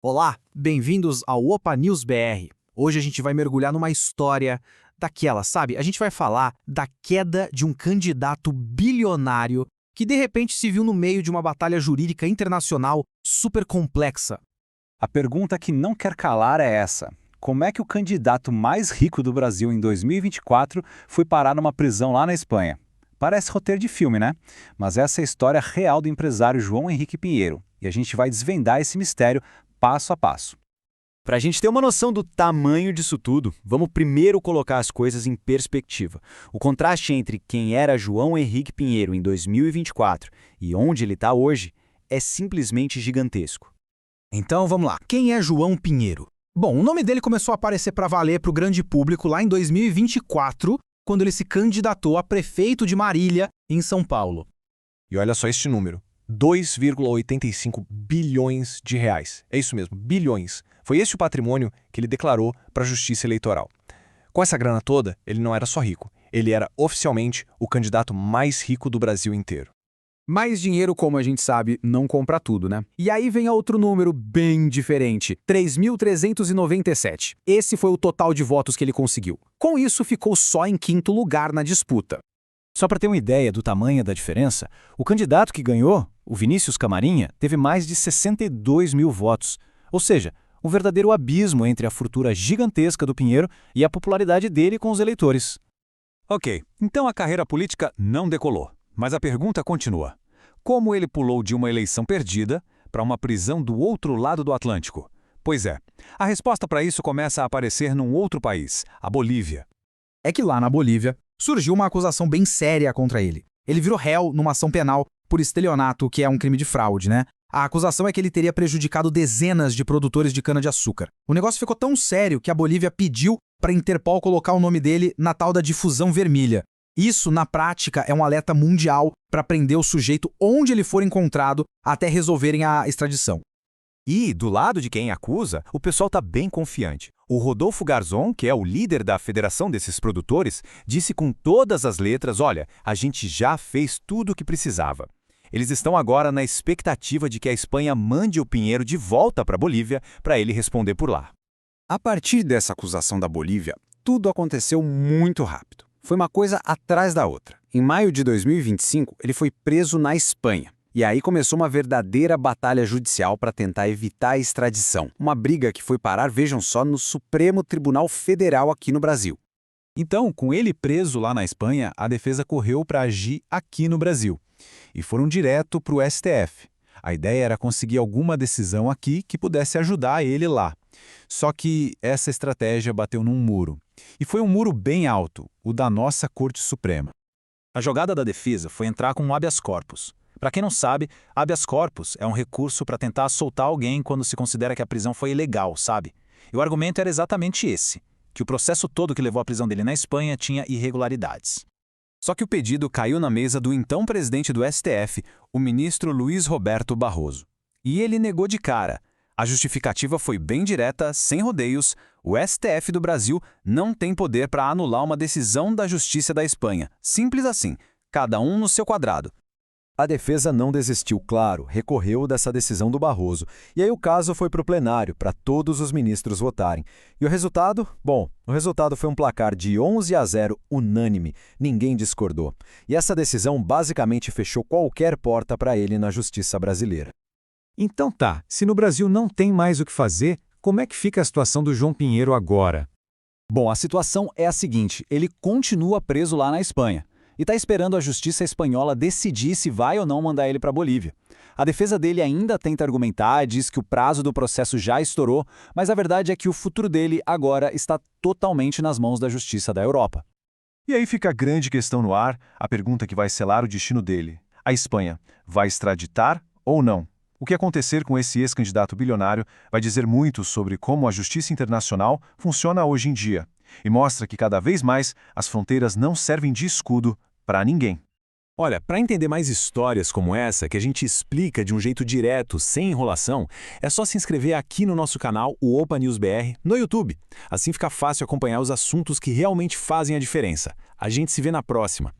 Olá, bem-vindos ao Opa News BR. Hoje a gente vai mergulhar numa história daquela, sabe? A gente vai falar da queda de um candidato bilionário que de repente se viu no meio de uma batalha jurídica internacional super complexa. A pergunta que não quer calar é essa: como é que o candidato mais rico do Brasil em 2024 foi parar numa prisão lá na Espanha? Parece roteiro de filme, né? Mas essa é a história real do empresário João Henrique Pinheiro, e a gente vai desvendar esse mistério passo a passo. Para a gente ter uma noção do tamanho disso tudo, vamos primeiro colocar as coisas em perspectiva. O contraste entre quem era João Henrique Pinheiro em 2024 e onde ele está hoje é simplesmente gigantesco. Então vamos lá. Quem é João Pinheiro? Bom, o nome dele começou a aparecer para valer para o grande público lá em 2024, quando ele se candidatou a prefeito de Marília, em São Paulo. E olha só este número: 2,85 bilhões de reais. É isso mesmo, bilhões. Foi esse o patrimônio que ele declarou para a Justiça Eleitoral. Com essa grana toda, ele não era só rico, ele era oficialmente o candidato mais rico do Brasil inteiro. Mas dinheiro, como a gente sabe, não compra tudo, né? E aí vem outro número bem diferente, 3.397. Esse foi o total de votos que ele conseguiu. Com isso, ficou só em quinto lugar na disputa. Só para ter uma ideia do tamanho da diferença, o candidato que ganhou, o Vinícius Camarinha, teve mais de 62 mil votos. Ou seja, um verdadeiro abismo entre a fortuna gigantesca do Pinheiro e a popularidade dele com os eleitores. Ok, então a carreira política não decolou. Mas a pergunta continua: como ele pulou de uma eleição perdida para uma prisão do outro lado do Atlântico? Pois é, a resposta para isso começa a aparecer num outro país, a Bolívia. É que lá na Bolívia surgiu uma acusação bem séria contra ele. Ele virou réu numa ação penal por estelionato, que é um crime de fraude, né? A acusação é que ele teria prejudicado dezenas de produtores de cana-de-açúcar. O negócio ficou tão sério que a Bolívia pediu para a Interpol colocar o nome dele na tal da difusão vermelha. Isso, na prática, é um alerta mundial para prender o sujeito onde ele for encontrado até resolverem a extradição. E, do lado de quem acusa, o pessoal está bem confiante. O Rodolfo Garzón, que é o líder da federação desses produtores, disse com todas as letras: olha, a gente já fez tudo o que precisava. Eles estão agora na expectativa de que a Espanha mande o Pinheiro de volta para a Bolívia para ele responder por lá. A partir dessa acusação da Bolívia, tudo aconteceu muito rápido. Foi uma coisa atrás da outra. Em maio de 2025, ele foi preso na Espanha. E aí começou uma verdadeira batalha judicial para tentar evitar a extradição. Uma briga que foi parar, vejam só, no Supremo Tribunal Federal aqui no Brasil. Então, com ele preso lá na Espanha, a defesa correu para agir aqui no Brasil. E foram direto para o STF. A ideia era conseguir alguma decisão aqui que pudesse ajudar ele lá. Só que essa estratégia bateu num muro. E foi um muro bem alto, o da nossa Corte Suprema. A jogada da defesa foi entrar com um habeas corpus. Para quem não sabe, habeas corpus é um recurso para tentar soltar alguém quando se considera que a prisão foi ilegal, sabe? E o argumento era exatamente esse, que o processo todo que levou à prisão dele na Espanha tinha irregularidades. Só que o pedido caiu na mesa do então presidente do STF, o ministro Luiz Roberto Barroso. E ele negou de cara. A justificativa foi bem direta, sem rodeios: o STF do Brasil não tem poder para anular uma decisão da Justiça da Espanha. Simples assim, cada um no seu quadrado. A defesa não desistiu, claro, recorreu dessa decisão do Barroso. E aí o caso foi para o plenário, para todos os ministros votarem. E o resultado? Bom, o resultado foi um placar de 11-0 unânime. Ninguém discordou. E essa decisão basicamente fechou qualquer porta para ele na justiça brasileira. Então tá, se no Brasil não tem mais o que fazer, como é que fica a situação do João Pinheiro agora? Bom, a situação é a seguinte: ele continua preso lá na Espanha e está esperando a justiça espanhola decidir se vai ou não mandar ele para a Bolívia. A defesa dele ainda tenta argumentar, diz que o prazo do processo já estourou, mas a verdade é que o futuro dele agora está totalmente nas mãos da justiça da Europa. E aí fica a grande questão no ar, a pergunta que vai selar o destino dele. A Espanha vai extraditar ou não? O que acontecer com esse ex-candidato bilionário vai dizer muito sobre como a justiça internacional funciona hoje em dia e mostra que cada vez mais as fronteiras não servem de escudo para ninguém. Olha, para entender mais histórias como essa, que a gente explica de um jeito direto, sem enrolação, é só se inscrever aqui no nosso canal, o Opa News BR, no YouTube. Assim fica fácil acompanhar os assuntos que realmente fazem a diferença. A gente se vê na próxima.